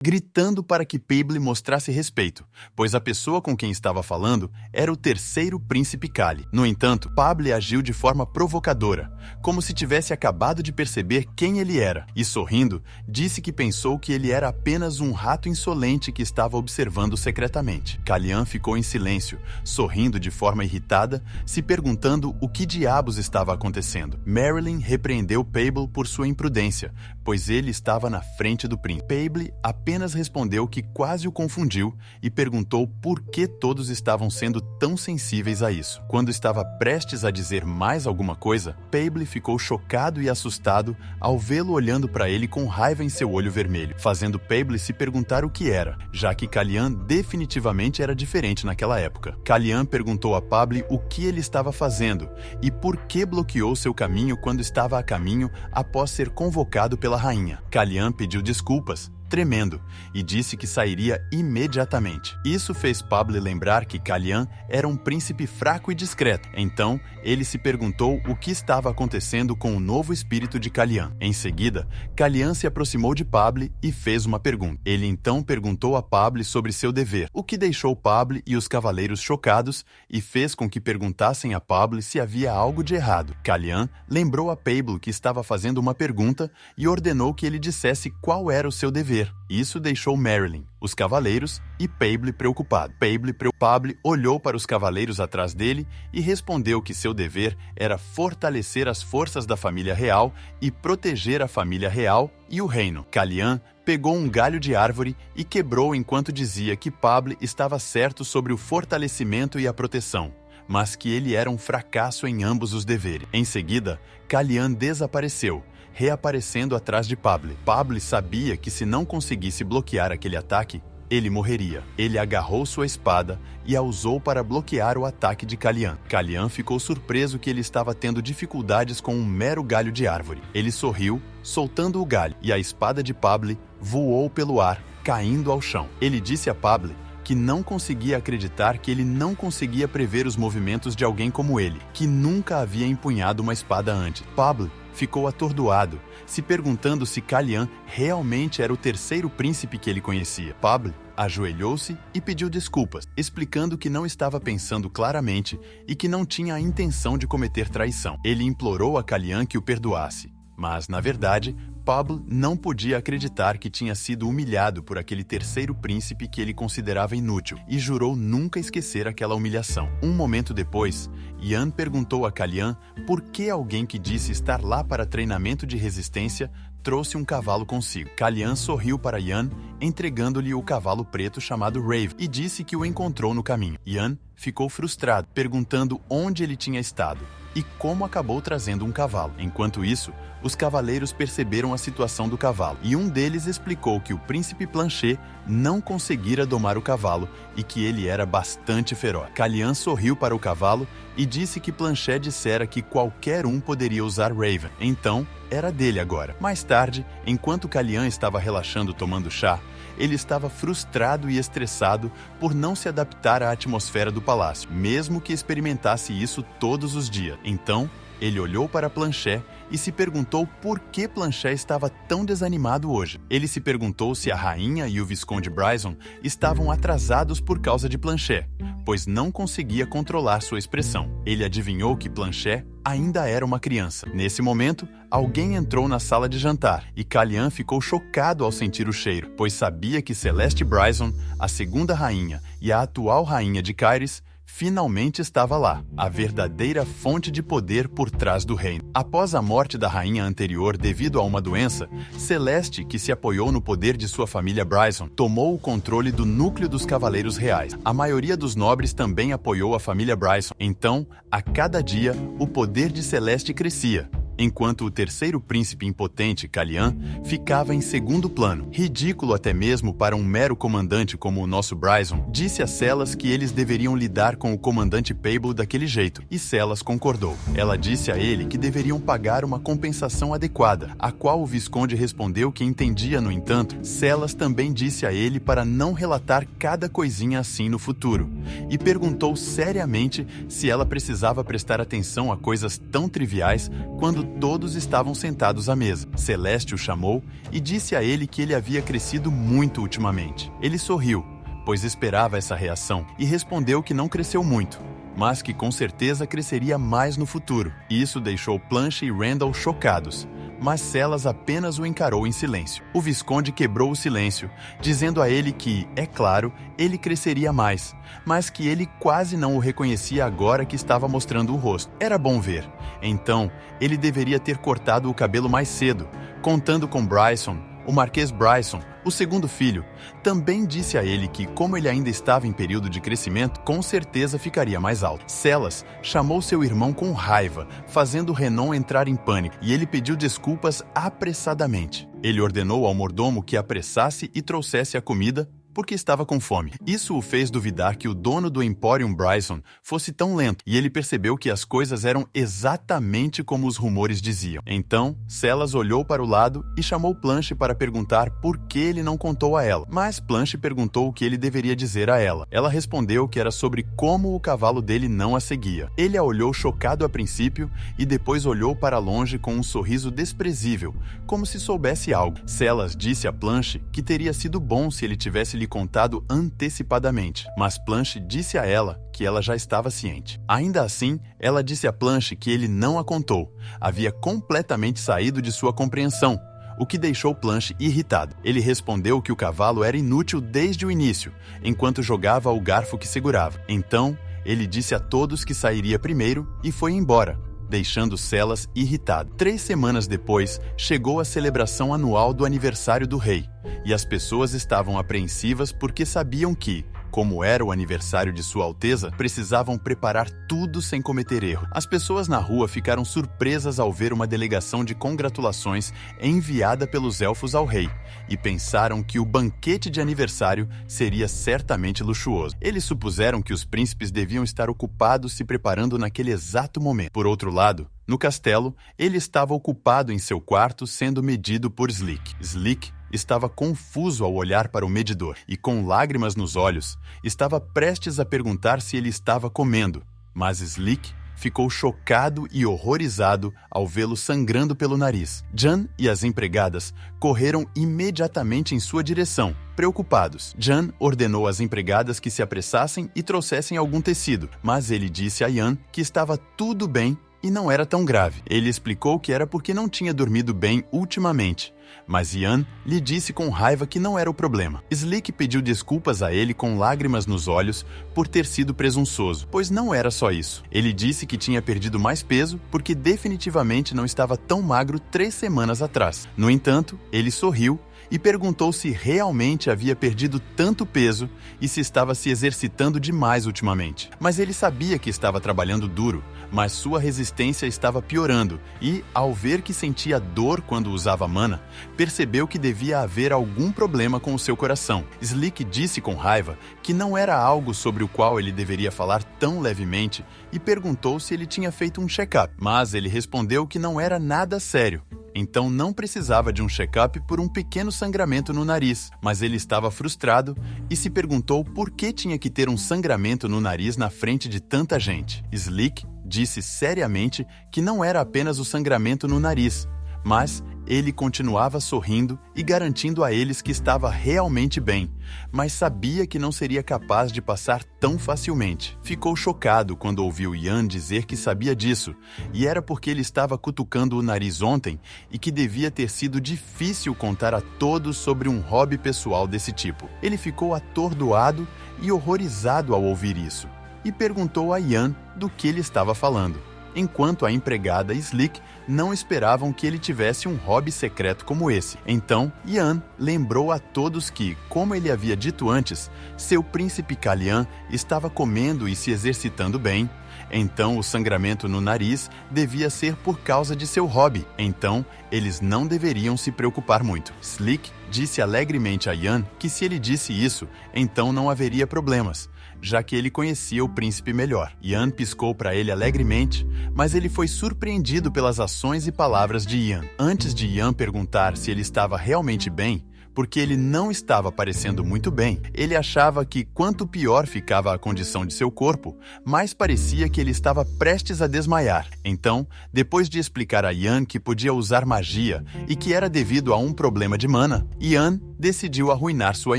gritando para que Paible mostrasse respeito, pois a pessoa com quem estava falando era o terceiro príncipe Kali. No entanto, Paible agiu de forma provocadora, como se tivesse acabado de perceber quem ele era, e sorrindo, disse que pensou que ele era apenas um rato insolente que estava observando secretamente. Kalian ficou em silêncio, sorrindo de forma irritada, se perguntando o que diabos estava acontecendo. Marilyn repreendeu Paible por sua imprudência, pois ele estava na frente do príncipe. Paible apenas respondeu que quase o confundiu e perguntou por que todos estavam sendo tão sensíveis a isso. Quando estava prestes a dizer mais alguma coisa, Paible ficou chocado e assustado ao vê-lo olhando para ele com raiva em seu olho vermelho, fazendo Paible se perguntar o que era, já que Kalian definitivamente era diferente naquela época. Kalian perguntou a Paible o que ele estava fazendo e por que bloqueou seu caminho quando estava a caminho após ser convocado pela rainha. Kalian pediu desculpas, tremendo, e disse que sairia imediatamente. Isso fez Paible lembrar que Kalian era um príncipe fraco e discreto. Então, ele se perguntou o que estava acontecendo com o novo espírito de Kalian. Em seguida, Kalian se aproximou de Paible e fez uma pergunta. Ele então perguntou a Paible sobre seu dever, o que deixou Paible e os cavaleiros chocados e fez com que perguntassem a Paible se havia algo de errado. Kalian lembrou a Paible que estava fazendo uma pergunta e ordenou que ele dissesse qual era o seu dever. Isso deixou Marilyn, os cavaleiros e Paible preocupado. Paible olhou para os cavaleiros atrás dele e respondeu que seu dever era fortalecer as forças da família real e proteger a família real e o reino. Kalian pegou um galho de árvore e quebrou enquanto dizia que Paible estava certo sobre o fortalecimento e a proteção, mas que ele era um fracasso em ambos os deveres. Em seguida, Kalian desapareceu, reaparecendo atrás de Paible. Paible sabia que se não conseguisse bloquear aquele ataque, ele morreria. Ele agarrou sua espada e a usou para bloquear o ataque de Kalian. Kalian ficou surpreso que ele estava tendo dificuldades com um mero galho de árvore. Ele sorriu, soltando o galho, e a espada de Paible voou pelo ar, caindo ao chão. Ele disse a Paible que não conseguia acreditar que ele não conseguia prever os movimentos de alguém como ele, que nunca havia empunhado uma espada antes. Paible ficou atordoado, se perguntando se Kalian realmente era o terceiro príncipe que ele conhecia. Paible ajoelhou-se e pediu desculpas, explicando que não estava pensando claramente e que não tinha a intenção de cometer traição. Ele implorou a Kalian que o perdoasse, mas, na verdade, Paible não podia acreditar que tinha sido humilhado por aquele terceiro príncipe que ele considerava inútil e jurou nunca esquecer aquela humilhação. Um momento depois, Yan perguntou a Kalian por que alguém que disse estar lá para treinamento de resistência trouxe um cavalo consigo. Kalian sorriu para Yan, entregando-lhe o cavalo preto chamado Raven, e disse que o encontrou no caminho. Yan ficou frustrado, perguntando onde ele tinha estado e como acabou trazendo um cavalo. Enquanto isso, os cavaleiros perceberam a situação do cavalo, e um deles explicou que o príncipe Planchet não conseguira domar o cavalo e que ele era bastante feroz. Kalian sorriu para o cavalo e disse que Planchet dissera que qualquer um poderia usar Raven, então era dele agora. Mais tarde, enquanto Kalian estava relaxando tomando chá, ele estava frustrado e estressado por não se adaptar à atmosfera do palácio, mesmo que experimentasse isso todos os dias. Então, ele olhou para Planchet e se perguntou por que Planchet estava tão desanimado hoje. Ele se perguntou se a rainha e o Visconde Bryson estavam atrasados por causa de Planchet, pois não conseguia controlar sua expressão. Ele adivinhou que Planchet ainda era uma criança. Nesse momento, alguém entrou na sala de jantar e Kalian ficou chocado ao sentir o cheiro, pois sabia que Celeste Bryson, a segunda rainha e a atual rainha de Caires, finalmente estava lá, a verdadeira fonte de poder por trás do reino. Após a morte da rainha anterior devido a uma doença, Celeste, que se apoiou no poder de sua família Bryson, tomou o controle do núcleo dos Cavaleiros Reais. A maioria dos nobres também apoiou a família Bryson. Então, a cada dia, o poder de Celeste crescia, enquanto o terceiro príncipe impotente, Kalian, ficava em segundo plano. Ridículo até mesmo para um mero comandante como o nosso Bryson, disse a Celas que eles deveriam lidar com o comandante Paible daquele jeito, e Celas concordou. Ela disse a ele que deveriam pagar uma compensação adequada, a qual o Visconde respondeu que entendia, no entanto. Celas também disse a ele para não relatar cada coisinha assim no futuro, e perguntou seriamente se ela precisava prestar atenção a coisas tão triviais quando todos estavam sentados à mesa. Celeste o chamou e disse a ele que ele havia crescido muito ultimamente. Ele sorriu, pois esperava essa reação, e respondeu que não cresceu muito, mas que com certeza cresceria mais no futuro. Isso deixou Planche e Randall chocados, mas Celas apenas o encarou em silêncio. O Visconde quebrou o silêncio, dizendo a ele que, é claro, ele cresceria mais, mas que ele quase não o reconhecia agora que estava mostrando o rosto. Era bom ver. Então, ele deveria ter cortado o cabelo mais cedo, contando com Bryson. O Marquês Bryson, o segundo filho, também disse a ele que, como ele ainda estava em período de crescimento, com certeza ficaria mais alto. Celas chamou seu irmão com raiva, fazendo Renon entrar em pânico, e ele pediu desculpas apressadamente. Ele ordenou ao mordomo que apressasse e trouxesse a comida, porque estava com fome. Isso o fez duvidar que o dono do Emporium Bryson fosse tão lento, e ele percebeu que as coisas eram exatamente como os rumores diziam. Então, Celas olhou para o lado e chamou Planche para perguntar por que ele não contou a ela. Mas Planche perguntou o que ele deveria dizer a ela. Ela respondeu que era sobre como o cavalo dele não a seguia. Ele a olhou chocado a princípio e depois olhou para longe com um sorriso desprezível, como se soubesse algo. Celas disse a Planche que teria sido bom se ele tivesse lhe contado antecipadamente, mas Planche disse a ela que ela já estava ciente. Ainda assim, ela disse a Planche que ele não a contou. Havia completamente saído de sua compreensão, o que deixou Planche irritado. Ele respondeu que o cavalo era inútil desde o início, enquanto jogava o garfo que segurava. Então, ele disse a todos que sairia primeiro e foi embora, deixando Celas irritado. 3 semanas depois, chegou a celebração anual do aniversário do rei, e as pessoas estavam apreensivas porque sabiam que, como era o aniversário de Sua Alteza, precisavam preparar tudo sem cometer erro. As pessoas na rua ficaram surpresas ao ver uma delegação de congratulações enviada pelos elfos ao rei, e pensaram que o banquete de aniversário seria certamente luxuoso. Eles supuseram que os príncipes deviam estar ocupados se preparando naquele exato momento. Por outro lado, no castelo, ele estava ocupado em seu quarto sendo medido por Slick. Slick estava confuso ao olhar para o medidor e, com lágrimas nos olhos, estava prestes a perguntar se ele estava comendo, mas Slick ficou chocado e horrorizado ao vê-lo sangrando pelo nariz. Jan e as empregadas correram imediatamente em sua direção, preocupados. Jan ordenou às empregadas que se apressassem e trouxessem algum tecido, mas ele disse a Ian que estava tudo bem e não era tão grave. Ele explicou que era porque não tinha dormido bem ultimamente, mas Ian lhe disse com raiva que não era o problema. Slick pediu desculpas a ele com lágrimas nos olhos por ter sido presunçoso, pois não era só isso. Ele disse que tinha perdido mais peso porque definitivamente não estava tão magro 3 semanas atrás. No entanto, ele sorriu e perguntou se realmente havia perdido tanto peso e se estava se exercitando demais ultimamente. Mas ele sabia que estava trabalhando duro, mas sua resistência estava piorando e, ao ver que sentia dor quando usava mana, percebeu que devia haver algum problema com o seu coração. Slick disse com raiva que não era algo sobre o qual ele deveria falar tão levemente e perguntou se ele tinha feito um check-up, mas ele respondeu que não era nada sério. Então não precisava de um check-up por um pequeno sangramento no nariz, mas ele estava frustrado e se perguntou por que tinha que ter um sangramento no nariz na frente de tanta gente. Slick disse seriamente que não era apenas o sangramento no nariz, mas ele continuava sorrindo e garantindo a eles que estava realmente bem, mas sabia que não seria capaz de passar tão facilmente. Ficou chocado quando ouviu Ian dizer que sabia disso, e era porque ele estava cutucando o nariz ontem e que devia ter sido difícil contar a todos sobre um hobby pessoal desse tipo. Ele ficou atordoado e horrorizado ao ouvir isso, e perguntou a Ian do que ele estava falando, enquanto a empregada e Slick não esperavam que ele tivesse um hobby secreto como esse. Então, Ian lembrou a todos que, como ele havia dito antes, seu príncipe Calian estava comendo e se exercitando bem. Então, o sangramento no nariz devia ser por causa de seu hobby. Então, eles não deveriam se preocupar muito. Slick disse alegremente a Ian que se ele disse isso, então não haveria problemas, já que ele conhecia o príncipe melhor. Ian piscou para ele alegremente, mas ele foi surpreendido pelas ações e palavras de Ian. Antes de Ian perguntar se ele estava realmente bem, porque ele não estava parecendo muito bem. Ele achava que quanto pior ficava a condição de seu corpo, mais parecia que ele estava prestes a desmaiar. Então, depois de explicar a Ian que podia usar magia e que era devido a um problema de mana, Ian decidiu arruinar sua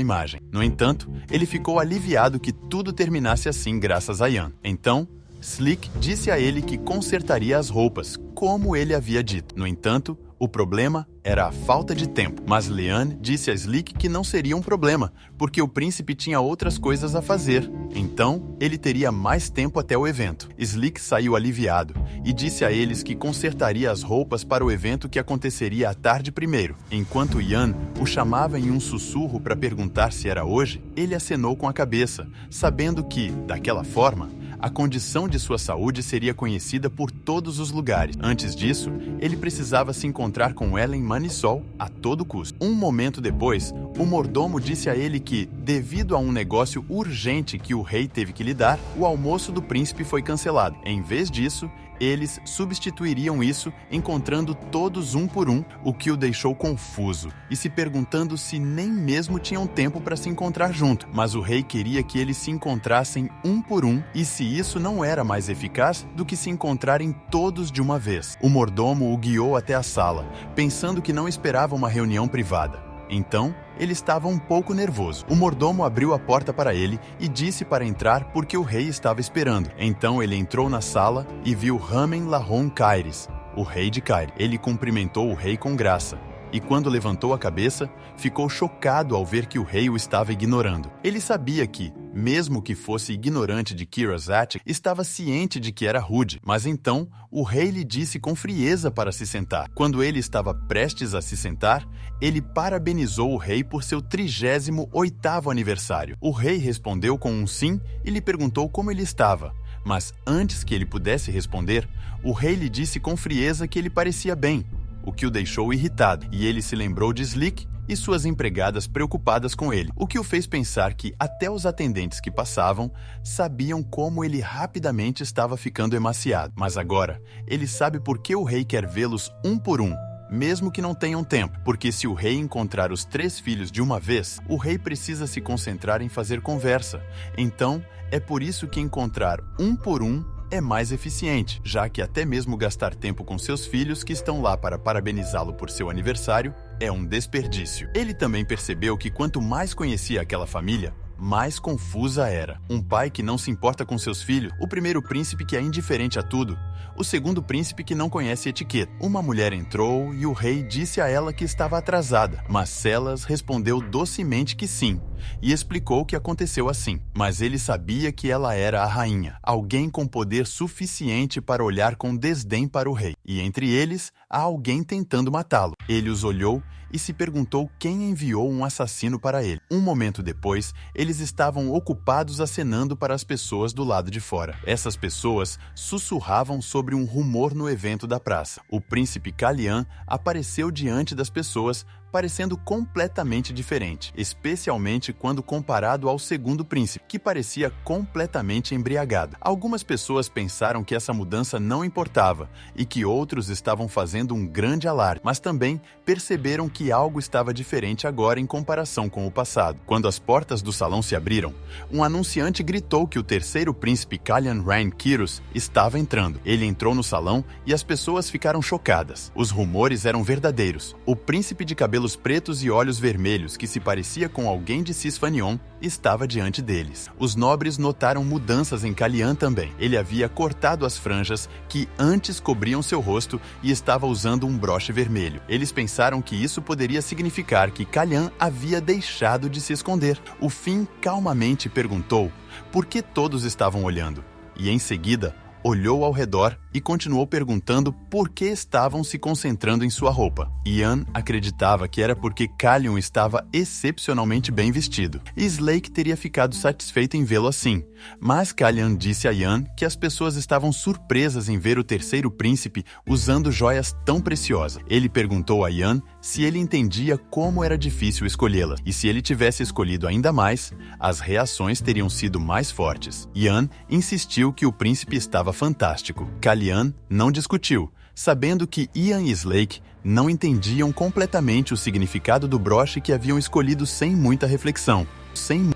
imagem. No entanto, ele ficou aliviado que tudo terminasse assim graças a Ian. Então, Slick disse a ele que consertaria as roupas, como ele havia dito. No entanto, o problema era a falta de tempo. Mas Leanne disse a Slick que não seria um problema, porque o príncipe tinha outras coisas a fazer. Então, ele teria mais tempo até o evento. Slick saiu aliviado e disse a eles que consertaria as roupas para o evento que aconteceria à tarde primeiro. Enquanto Ian o chamava em um sussurro para perguntar se era hoje, ele acenou com a cabeça, sabendo que, daquela forma, a condição de sua saúde seria conhecida por todos os lugares. Antes disso, ele precisava se encontrar com Ellen Manisol a todo custo. Um momento depois, o mordomo disse a ele que, devido a um negócio urgente que o rei teve que lidar, o almoço do príncipe foi cancelado. Em vez disso, eles substituiriam isso encontrando todos um por um, o que o deixou confuso e se perguntando se nem mesmo tinham tempo para se encontrar junto. Mas o rei queria que eles se encontrassem um por um e se isso não era mais eficaz do que se encontrarem todos de uma vez. O mordomo o guiou até a sala, pensando que não esperava uma reunião privada. Então, ele estava um pouco nervoso. O mordomo abriu a porta para ele e disse para entrar porque o rei estava esperando. Então ele entrou na sala e viu Ramen Lahon Kairis, o rei de Caire. Ele cumprimentou o rei com graça. E quando levantou a cabeça, ficou chocado ao ver que o rei o estava ignorando. Ele sabia que, mesmo que fosse ignorante de Kirazat, estava ciente de que era rude, mas então o rei lhe disse com frieza para se sentar. Quando ele estava prestes a se sentar, ele parabenizou o rei por seu 38º aniversário. O rei respondeu com um sim e lhe perguntou como ele estava. Mas antes que ele pudesse responder, o rei lhe disse com frieza que ele parecia bem, o que o deixou irritado, e ele se lembrou de Slick e suas empregadas preocupadas com ele, o que o fez pensar que até os atendentes que passavam sabiam como ele rapidamente estava ficando emaciado. Mas agora, ele sabe por que o rei quer vê-los um por um, mesmo que não tenham tempo, porque se o rei encontrar os 3 filhos de uma vez, o rei precisa se concentrar em fazer conversa. Então, é por isso que encontrar um por um é mais eficiente, já que até mesmo gastar tempo com seus filhos que estão lá para parabenizá-lo por seu aniversário é um desperdício. Ele também percebeu que quanto mais conhecia aquela família, mais confusa era. Um pai que não se importa com seus filhos, o primeiro príncipe que é indiferente a tudo, o segundo príncipe que não conhece etiqueta. Uma mulher entrou e o rei disse a ela que estava atrasada, mas Celas respondeu docemente que sim, e explicou o que aconteceu assim. Mas ele sabia que ela era a rainha, alguém com poder suficiente para olhar com desdém para o rei, e entre eles há alguém tentando matá-lo. Ele os olhou e se perguntou quem enviou um assassino para ele. Um momento depois, eles estavam ocupados acenando para as pessoas do lado de fora. Essas pessoas sussurravam sobre um rumor no evento da praça. O príncipe Kalian apareceu diante das pessoas, parecendo completamente diferente, especialmente quando comparado ao segundo príncipe, que parecia completamente embriagado. Algumas pessoas pensaram que essa mudança não importava e que outros estavam fazendo um grande alarde, mas também perceberam que algo estava diferente agora em comparação com o passado. Quando as portas do salão se abriram, um anunciante gritou que o terceiro príncipe Kalian Rain Kirus estava entrando. Ele entrou no salão e as pessoas ficaram chocadas. Os rumores eram verdadeiros. O príncipe de cabelos pretos e olhos vermelhos, que se parecia com alguém de Cisfanion, estava diante deles. Os nobres notaram mudanças em Kalian também. Ele havia cortado as franjas que antes cobriam seu rosto e estava usando um broche vermelho. Eles pensaram que isso poderia significar que Kalian havia deixado de se esconder. O Finn calmamente perguntou por que todos estavam olhando, e em seguida olhou ao redor e continuou perguntando por que estavam se concentrando em sua roupa. Ian acreditava que era porque Kalian estava excepcionalmente bem vestido, e Slake teria ficado satisfeito em vê-lo assim. Mas Kalian disse a Ian que as pessoas estavam surpresas em ver o terceiro príncipe usando joias tão preciosas. Ele perguntou a Ian se ele entendia como era difícil escolhê-las, e se ele tivesse escolhido ainda mais, as reações teriam sido mais fortes. Ian insistiu que o príncipe estava fantástico. Kalian não discutiu, sabendo que Ian e Slake não entendiam completamente o significado do broche que haviam escolhido sem muita reflexão.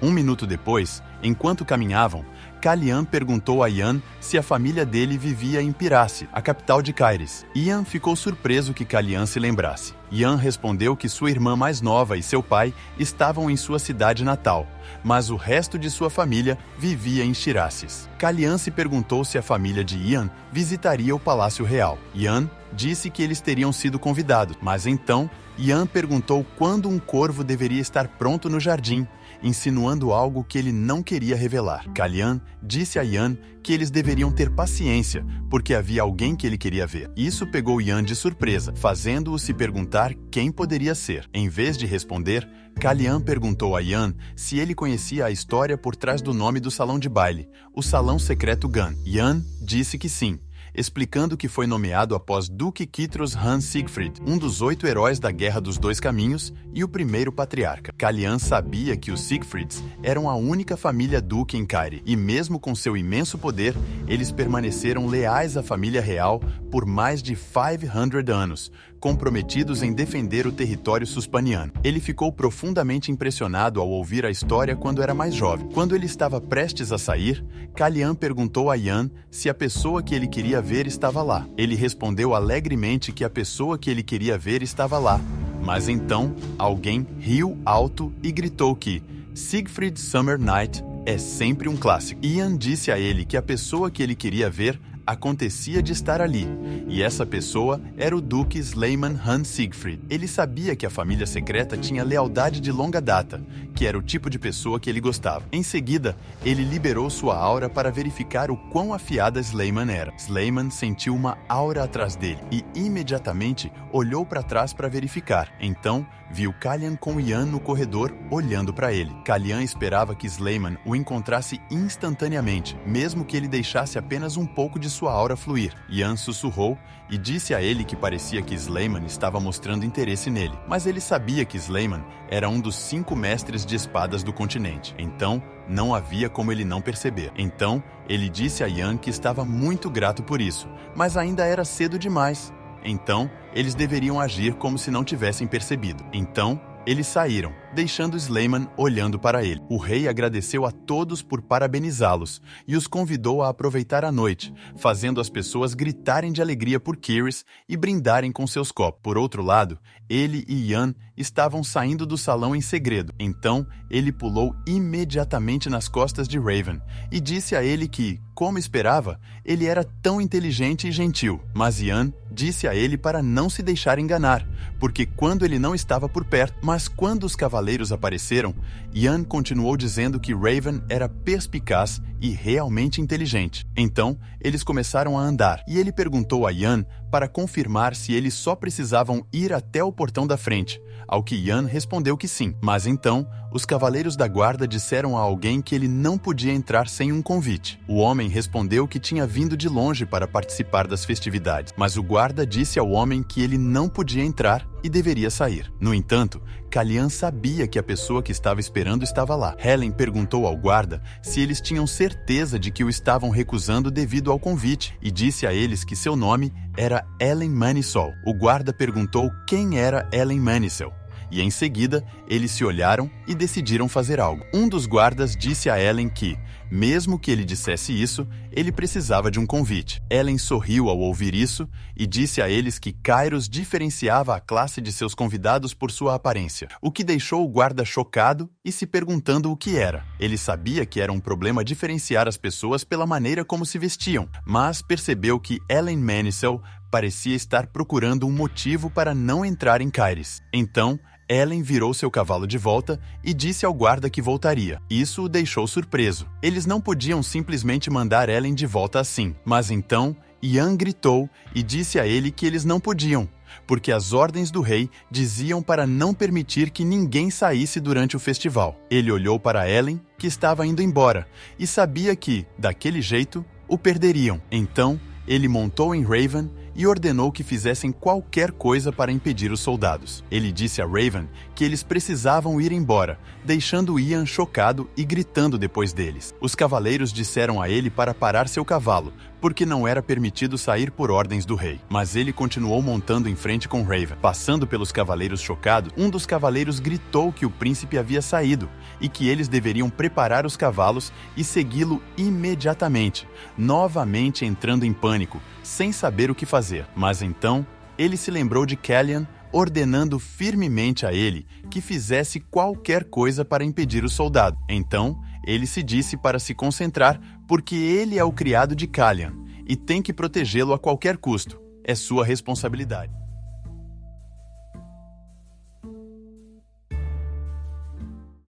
Um minuto depois, enquanto caminhavam, Kalyan perguntou a Ian se a família dele vivia em Pirace, a capital de Caires. Ian ficou surpreso que Kalyan se lembrasse. Ian respondeu que sua irmã mais nova e seu pai estavam em sua cidade natal, mas o resto de sua família vivia em Shirases. Kalyan se perguntou se a família de Ian visitaria o Palácio Real. Ian disse que eles teriam sido convidados, mas então Ian perguntou quando um corvo deveria estar pronto no jardim, insinuando algo que ele não queria revelar. Kalyan disse a Ian que eles deveriam ter paciência, porque havia alguém que ele queria ver. Isso pegou Ian de surpresa, fazendo-o se perguntar quem poderia ser. Em vez de responder, Kalyan perguntou a Ian se ele conhecia a história por trás do nome do salão de baile, o Salão Secreto Gun. Ian disse que sim, explicando que foi nomeado após Duque Kitros Han Siegfried, um dos 8 heróis da Guerra dos Dois Caminhos e o primeiro patriarca. Kalyan sabia que os Siegfrieds eram a única família duque em Caire, e mesmo com seu imenso poder, eles permaneceram leais à família real por mais de 500 anos, comprometidos em defender o território suspaniano. Ele ficou profundamente impressionado ao ouvir a história quando era mais jovem. Quando ele estava prestes a sair, Kalyan perguntou a Ian se a pessoa que ele queria ver estava lá. Ele respondeu alegremente que a pessoa que ele queria ver estava lá, mas então alguém riu alto e gritou que Siegfried Summer Night é sempre um clássico. Ian disse a ele que a pessoa que ele queria ver acontecia de estar ali, e essa pessoa era o Duque Sleiman Han Siegfried. Ele sabia que a família secreta tinha lealdade de longa data, que era o tipo de pessoa que ele gostava. Em seguida, ele liberou sua aura para verificar o quão afiada Sleiman era. Sleiman sentiu uma aura atrás dele e imediatamente olhou para trás para verificar. Então, viu Kalyan com Ian no corredor olhando para ele. Kalyan esperava que Sleiman o encontrasse instantaneamente, mesmo que ele deixasse apenas um pouco de sua aura fluir. Ian sussurrou e disse a ele que parecia que Sleiman estava mostrando interesse nele, mas ele sabia que Sleiman era um dos 5 mestres de espadas do continente, então não havia como ele não perceber. Então, ele disse a Ian que estava muito grato por isso, mas ainda era cedo demais. Então, eles deveriam agir como se não tivessem percebido. Então, eles saíram, deixando Sleiman olhando para ele. O rei agradeceu a todos por parabenizá-los e os convidou a aproveitar a noite, fazendo as pessoas gritarem de alegria por Caires e brindarem com seus copos. Por outro lado, ele e Ian estavam saindo do salão em segredo. Então, ele pulou imediatamente nas costas de Raven e disse a ele que, como esperava, ele era tão inteligente e gentil. Mas Ian disse a ele para não se deixar enganar, porque quando ele não estava por perto, mas quando os cavaleiros apareceram, Ian continuou dizendo que Raven era perspicaz e realmente inteligente. Então, eles começaram a andar, e ele perguntou a Ian para confirmar se eles só precisavam ir até o portão da frente, ao que Ian respondeu que sim. Mas então, os cavaleiros da guarda disseram a alguém que ele não podia entrar sem um convite. O homem respondeu que tinha vindo de longe para participar das festividades, mas o guarda disse ao homem que ele não podia entrar e deveria sair. No entanto, Kalyan sabia que a pessoa que estava esperando estava lá. Helen perguntou ao guarda se eles tinham certeza de que o estavam recusando devido ao convite e disse a eles que seu nome era Ellen Manisol. O guarda perguntou quem era Ellen Manisol. E em seguida, eles se olharam e decidiram fazer algo. Um dos guardas disse a Ellen que, mesmo que ele dissesse isso, ele precisava de um convite. Ellen sorriu ao ouvir isso e disse a eles que Kairos diferenciava a classe de seus convidados por sua aparência, o que deixou o guarda chocado e se perguntando o que era. Ele sabia que era um problema diferenciar as pessoas pela maneira como se vestiam, mas percebeu que Ellen Manisol parecia estar procurando um motivo para não entrar em Caires. Então, Ellen virou seu cavalo de volta e disse ao guarda que voltaria. Isso o deixou surpreso. Eles não podiam simplesmente mandar Ellen de volta assim. Mas então, Ian gritou e disse a ele que eles não podiam, porque as ordens do rei diziam para não permitir que ninguém saísse durante o festival. Ele olhou para Ellen, que estava indo embora, e sabia que, daquele jeito, o perderiam. Então, ele montou em Raven e ordenou que fizessem qualquer coisa para impedir os soldados. Ele disse a Raven que eles precisavam ir embora, deixando Ian chocado e gritando depois deles. Os cavaleiros disseram a ele para parar seu cavalo, porque não era permitido sair por ordens do rei. Mas ele continuou montando em frente com Raven. Passando pelos cavaleiros chocados, um dos cavaleiros gritou que o príncipe havia saído e que eles deveriam preparar os cavalos e segui-lo imediatamente, novamente entrando em pânico, sem saber o que fazer. Mas então, ele se lembrou de Callian, ordenando firmemente a ele que fizesse qualquer coisa para impedir o soldado. Então, ele se disse para se concentrar, porque ele é o criado de Callian e tem que protegê-lo a qualquer custo. É sua responsabilidade.